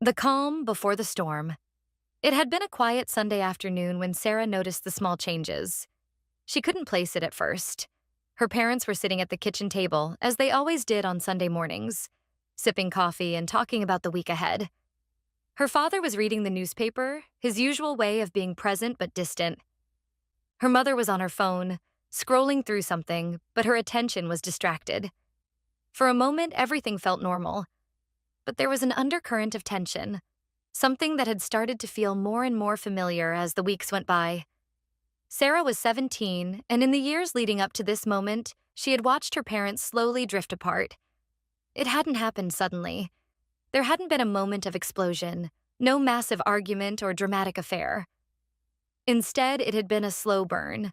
The calm before the storm. It had been a quiet Sunday afternoon when Sarah noticed the small changes. She couldn't place it at first. Her parents were sitting at the kitchen table, as they always did on Sunday mornings, sipping coffee and talking about the week ahead. Her father was reading the newspaper, his usual way of being present but distant. Her mother was on her phone, scrolling through something, but her attention was distracted. For a moment, everything felt normal, but there was an undercurrent of tension, something that had started to feel more and more familiar as the weeks went by. Sarah was 17, and in the years leading up to this moment, she had watched her parents slowly drift apart. It hadn't happened suddenly. There hadn't been a moment of explosion, no massive argument or dramatic affair. Instead, it had been a slow burn.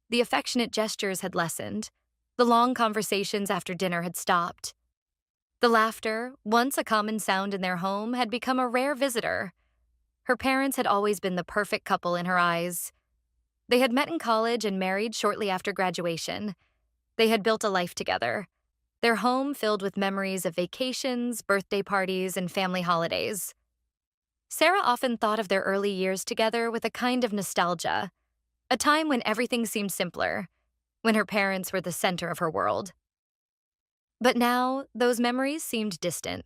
The affectionate gestures had lessened. The long conversations after dinner had stopped. The laughter, once a common sound in their home, had become a rare visitor. Her parents had always been the perfect couple in her eyes. They had met in college and married shortly after graduation. They had built a life together, their home filled with memories of vacations, birthday parties, and family holidays. Sarah often thought of their early years together with a kind of nostalgia, a time when everything seemed simpler, when her parents were the center of her world. But now, those memories seemed distant.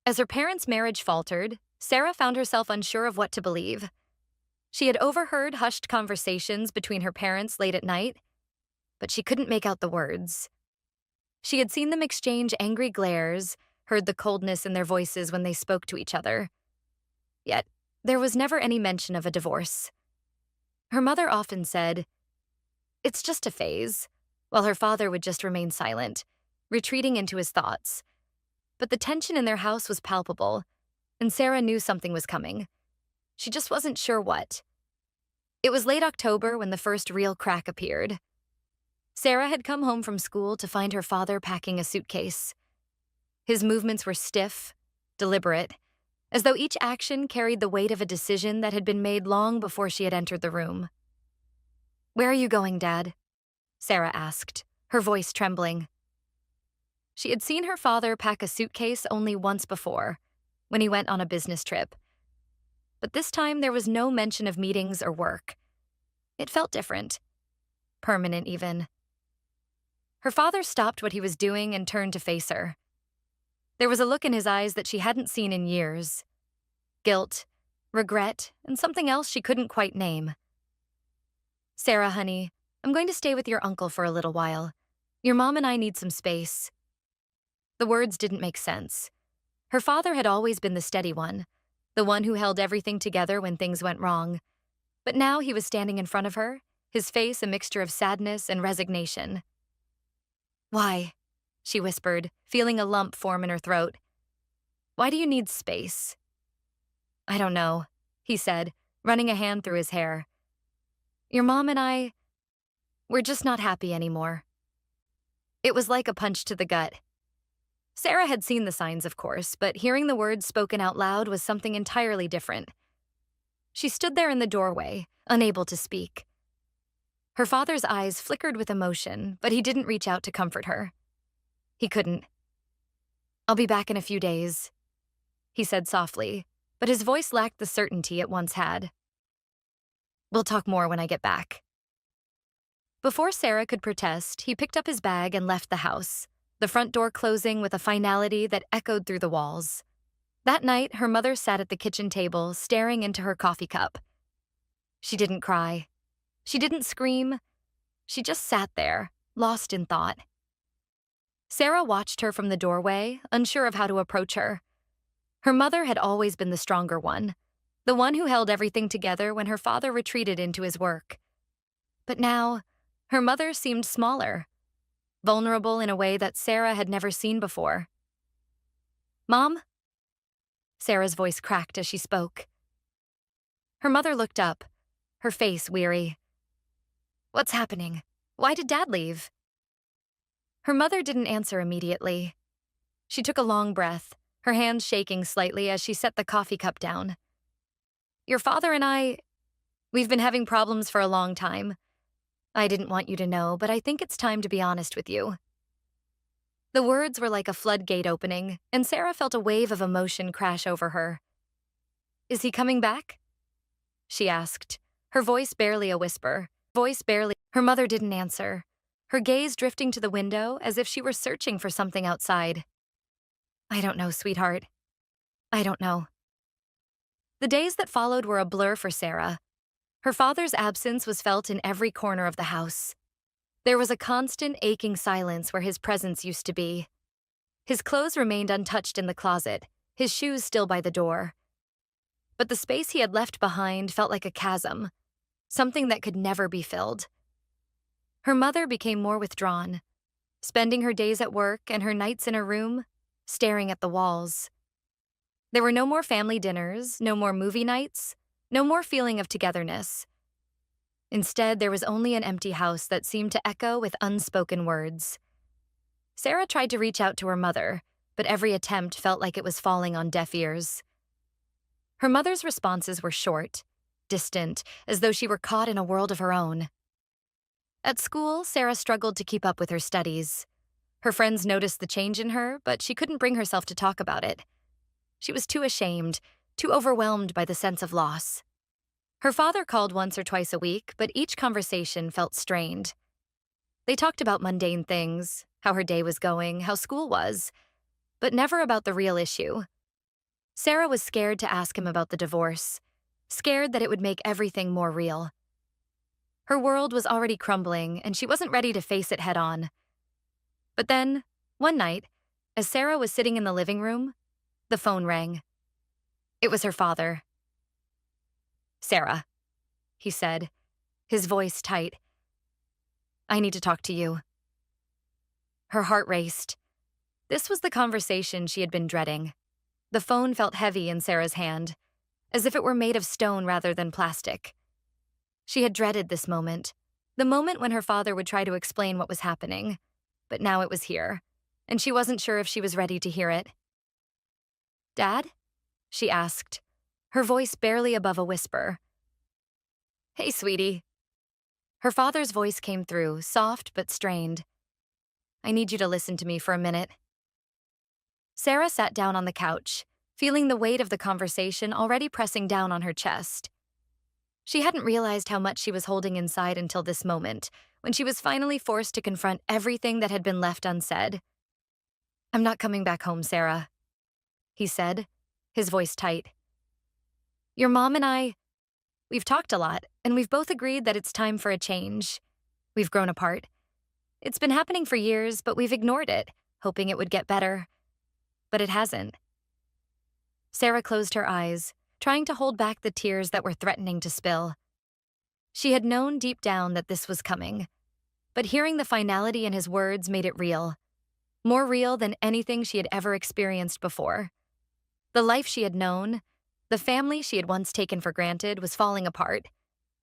As her parents' marriage faltered, Sarah found herself unsure of what to believe. She had overheard hushed conversations between her parents late at night, but she couldn't make out the words. She had seen them exchange angry glares, heard the coldness in their voices when they spoke to each other. Yet, there was never any mention of a divorce. Her mother often said, "It's just a phase," while her father would just remain silent, retreating into his thoughts. But the tension in their house was palpable, and Sarah knew something was coming. She just wasn't sure what. It was late October when the first real crack appeared. Sarah had come home from school to find her father packing a suitcase. His movements were stiff, deliberate, as though each action carried the weight of a decision that had been made long before she had entered the room. "Where are you going, Dad?" Sarah asked, her voice trembling. She had seen her father pack a suitcase only once before, when he went on a business trip. But this time there was no mention of meetings or work. It felt different. Permanent, even. Her father stopped what he was doing and turned to face her. There was a look in his eyes that she hadn't seen in years. Guilt, regret, and something else she couldn't quite name. "Sarah, honey, I'm going to stay with your uncle for a little while. Your mom and I need some space." The words didn't make sense. Her father had always been the steady one, the one who held everything together when things went wrong. But now he was standing in front of her, his face a mixture of sadness and resignation. "Why?" she whispered, feeling a lump form in her throat. "Why do you need space?" "I don't know," he said, running a hand through his hair. "Your mom and we're just not happy anymore." It was like a punch to the gut. Sarah had seen the signs, of course, but hearing the words spoken out loud was something entirely different. She stood there in the doorway, unable to speak. Her father's eyes flickered with emotion, but he didn't reach out to comfort her. He couldn't. "I'll be back in a few days," he said softly, but his voice lacked the certainty it once had. "We'll talk more when I get back." Before Sarah could protest, he picked up his bag and left the house, the front door closing with a finality that echoed through the walls. That night, her mother sat at the kitchen table, staring into her coffee cup. She didn't cry. She didn't scream. She just sat there, lost in thought. Sarah watched her from the doorway, unsure of how to approach her. Her mother had always been the stronger one, the one who held everything together when her father retreated into his work. But now, her mother seemed smaller, vulnerable in a way that Sarah had never seen before. "Mom?" Sarah's voice cracked as she spoke. Her mother looked up, her face weary. "What's happening? Why did Dad leave?" Her mother didn't answer immediately. She took a long breath, her hands shaking slightly as she set the coffee cup down. "Your father and we've been having problems for a long time. I didn't want you to know, but I think it's time to be honest with you." The words were like a floodgate opening, and Sarah felt a wave of emotion crash over her. Is he coming back? She asked, her voice barely a whisper. Her mother didn't answer, her gaze drifting to the window as if she were searching for something outside. I don't know, sweetheart. I don't know. The days that followed were a blur for Sarah. Her father's absence was felt in every corner of the house. There was a constant aching silence where his presence used to be. His clothes remained untouched in the closet, his shoes still by the door. But the space he had left behind felt like a chasm, something that could never be filled. Her mother became more withdrawn, spending her days at work and her nights in her room, staring at the walls. There were no more family dinners, no more movie nights, no more feeling of togetherness. Instead, there was only an empty house that seemed to echo with unspoken words. Sarah tried to reach out to her mother, but every attempt felt like it was falling on deaf ears. Her mother's responses were short, distant, as though she were caught in a world of her own. At school, Sarah struggled to keep up with her studies. Her friends noticed the change in her, but she couldn't bring herself to talk about it. She was too ashamed, too overwhelmed by the sense of loss. Her father called once or twice a week, but each conversation felt strained. They talked about mundane things, how her day was going, how school was, but never about the real issue. Sarah was scared to ask him about the divorce, scared that it would make everything more real. Her world was already crumbling, and she wasn't ready to face it head on. But then, one night, as Sarah was sitting in the living room, the phone rang. It was her father. Sarah, he said, his voice tight. I need to talk to you. Her heart raced. This was the conversation she had been dreading. The phone felt heavy in Sarah's hand, as if it were made of stone rather than plastic. She had dreaded this moment, the moment when her father would try to explain what was happening. But now it was here, and she wasn't sure if she was ready to hear it. Dad? She asked, her voice barely above a whisper. Hey, sweetie. Her father's voice came through, soft but strained. I need you to listen to me for a minute. Sarah sat down on the couch, feeling the weight of the conversation already pressing down on her chest. She hadn't realized how much she was holding inside until this moment, when she was finally forced to confront everything that had been left unsaid. I'm not coming back home, Sarah, he said, his voice tight. Your mom and we've talked a lot, and we've both agreed that it's time for a change. We've grown apart. It's been happening for years, but we've ignored it, hoping it would get better. But it hasn't. Sarah closed her eyes, trying to hold back the tears that were threatening to spill. She had known deep down that this was coming, but hearing the finality in his words made it real. More real than anything she had ever experienced before. The life she had known, the family she had once taken for granted, was falling apart,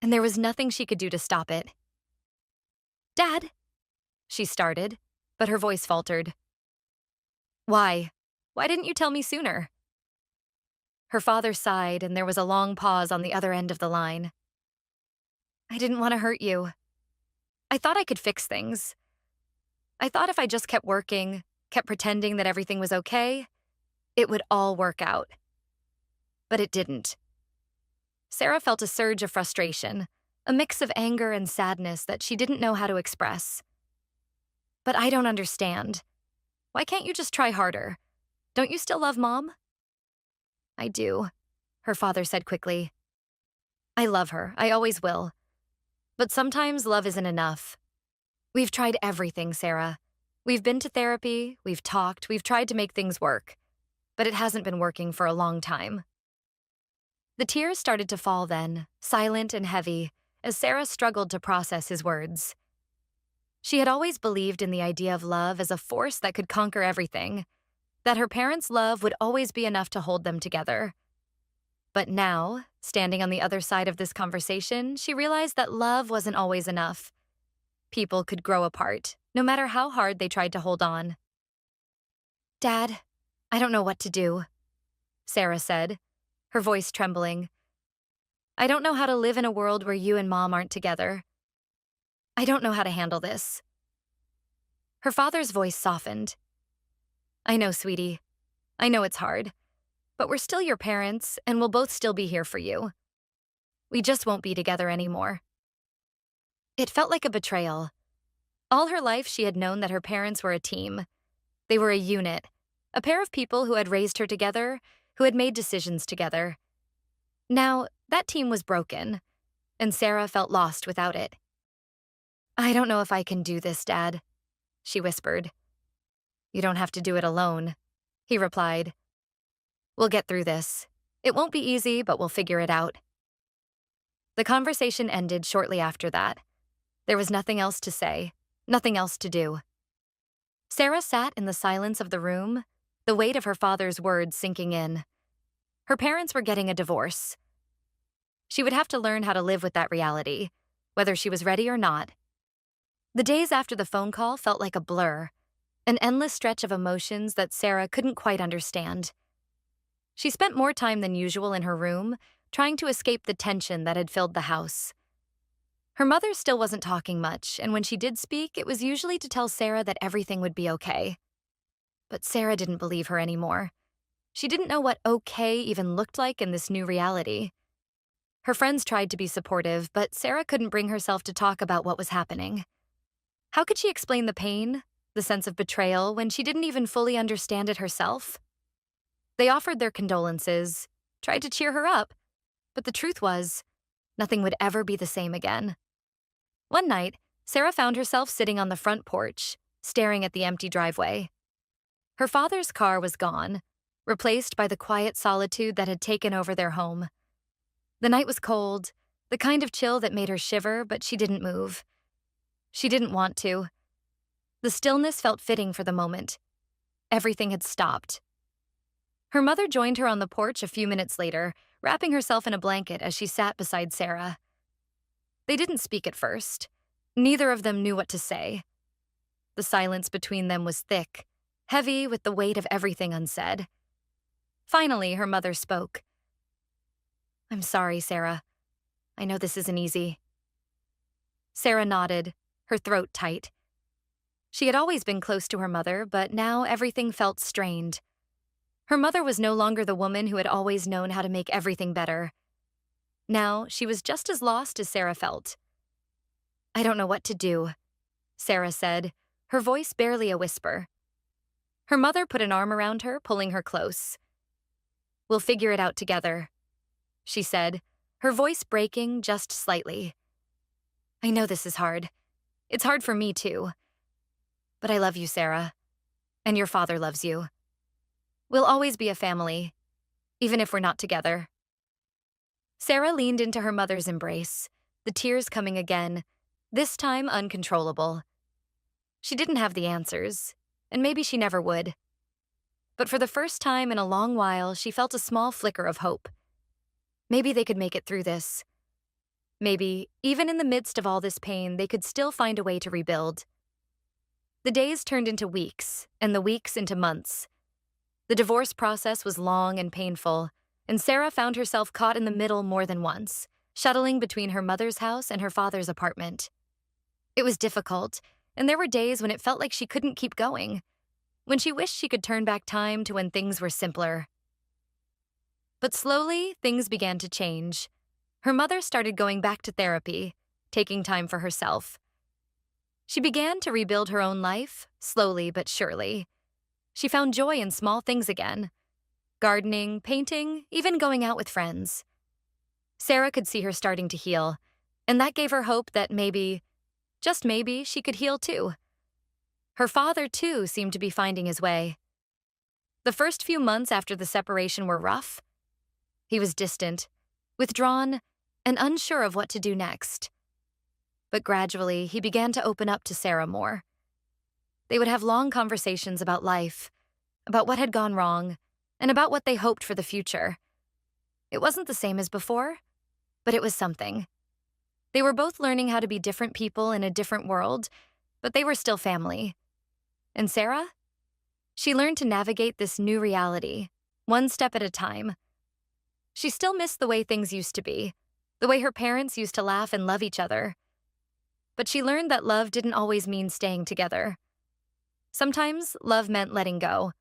and there was nothing she could do to stop it. Dad, she started, but her voice faltered. Why? Why didn't you tell me sooner? Her father sighed, and there was a long pause on the other end of the line. I didn't want to hurt you. I thought I could fix things. I thought if I just kept working, kept pretending that everything was okay, it would all work out. But it didn't. Sarah felt a surge of frustration, a mix of anger and sadness that she didn't know how to express. But I don't understand. Why can't you just try harder? Don't you still love Mom? I do, her father said quickly. I love her. I always will. But sometimes love isn't enough. We've tried everything, Sarah. We've been to therapy, we've talked, we've tried to make things work. But it hasn't been working for a long time. The tears started to fall then, silent and heavy, as Sarah struggled to process his words. She had always believed in the idea of love as a force that could conquer everything, that her parents' love would always be enough to hold them together. But now, standing on the other side of this conversation, she realized that love wasn't always enough. People could grow apart, no matter how hard they tried to hold on. Dad, I don't know what to do, Sarah said, her voice trembling. I don't know how to live in a world where you and Mom aren't together. I don't know how to handle this. Her father's voice softened. I know, sweetie. I know it's hard. But we're still your parents, and we'll both still be here for you. We just won't be together anymore. It felt like a betrayal. All her life, she had known that her parents were a team. They were a unit, a pair of people who had raised her together, who had made decisions together. Now, that team was broken, and Sarah felt lost without it. I don't know if I can do this, Dad, she whispered. You don't have to do it alone, he replied. We'll get through this. It won't be easy, but we'll figure it out. The conversation ended shortly after that. There was nothing else to say, nothing else to do. Sarah sat in the silence of the room, the weight of her father's words sinking in. Her parents were getting a divorce. She would have to learn how to live with that reality, whether she was ready or not. The days after the phone call felt like a blur, an endless stretch of emotions that Sarah couldn't quite understand. She spent more time than usual in her room, trying to escape the tension that had filled the house. Her mother still wasn't talking much, and when she did speak, it was usually to tell Sarah that everything would be okay. But Sarah didn't believe her anymore. She didn't know what okay even looked like in this new reality. Her friends tried to be supportive, but Sarah couldn't bring herself to talk about what was happening. How could she explain the pain, the sense of betrayal, when she didn't even fully understand it herself? They offered their condolences, tried to cheer her up, but the truth was, nothing would ever be the same again. One night, Sarah found herself sitting on the front porch, staring at the empty driveway. Her father's car was gone, replaced by the quiet solitude that had taken over their home. The night was cold, the kind of chill that made her shiver, but she didn't move. She didn't want to. The stillness felt fitting for the moment. Everything had stopped. Her mother joined her on the porch a few minutes later, wrapping herself in a blanket as she sat beside Sarah. They didn't speak at first. Neither of them knew what to say. The silence between them was thick, heavy with the weight of everything unsaid. Finally, her mother spoke. I'm sorry, Sarah. I know this isn't easy. Sarah nodded, her throat tight. She had always been close to her mother, but now everything felt strained. Her mother was no longer the woman who had always known how to make everything better. Now, she was just as lost as Sarah felt. I don't know what to do, Sarah said, her voice barely a whisper. Her mother put an arm around her, pulling her close. We'll figure it out together, she said, her voice breaking just slightly. I know this is hard. It's hard for me, too. But I love you, Sarah. And your father loves you. We'll always be a family, even if we're not together. Sarah leaned into her mother's embrace, the tears coming again, this time uncontrollable. She didn't have the answers, and maybe she never would. But for the first time in a long while, she felt a small flicker of hope. Maybe they could make it through this. Maybe, even in the midst of all this pain, they could still find a way to rebuild. The days turned into weeks, and the weeks into months. The divorce process was long and painful, and Sarah found herself caught in the middle more than once, shuttling between her mother's house and her father's apartment. It was difficult, and there were days when it felt like she couldn't keep going, when she wished she could turn back time to when things were simpler. But slowly, things began to change. Her mother started going back to therapy, taking time for herself. She began to rebuild her own life, slowly but surely. She found joy in small things again. Gardening, painting, even going out with friends. Sarah could see her starting to heal, and that gave her hope that maybe, just maybe, she could heal too. Her father, too, seemed to be finding his way. The first few months after the separation were rough. He was distant, withdrawn, and unsure of what to do next. But gradually, he began to open up to Sarah more. They would have long conversations about life, about what had gone wrong, and about what they hoped for the future. It wasn't the same as before, but it was something. They were both learning how to be different people in a different world, but they were still family. And Sarah? She learned to navigate this new reality, one step at a time. She still missed the way things used to be, the way her parents used to laugh and love each other. But she learned that love didn't always mean staying together. Sometimes love meant letting go,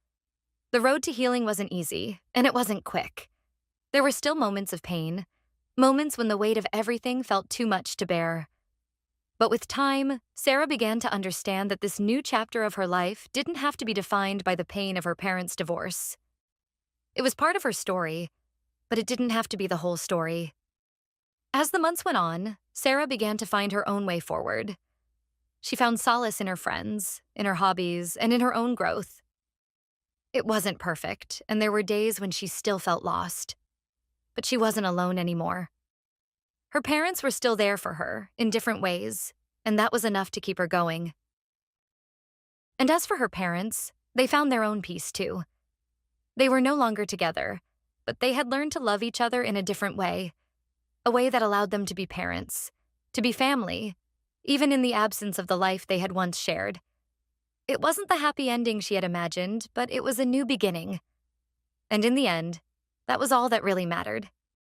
The road to healing wasn't easy, and it wasn't quick. There were still moments of pain, moments when the weight of everything felt too much to bear. But with time, Sarah began to understand that this new chapter of her life didn't have to be defined by the pain of her parents' divorce. It was part of her story, but it didn't have to be the whole story. As the months went on, Sarah began to find her own way forward. She found solace in her friends, in her hobbies, and in her own growth. It wasn't perfect, and there were days when she still felt lost. But she wasn't alone anymore. Her parents were still there for her, in different ways, and that was enough to keep her going. And as for her parents, they found their own peace too. They were no longer together, but they had learned to love each other in a way that allowed them to be parents, to be family, even in the absence of the life they had once shared. It wasn't the happy ending she had imagined, but it was a new beginning. And in the end, that was all that really mattered.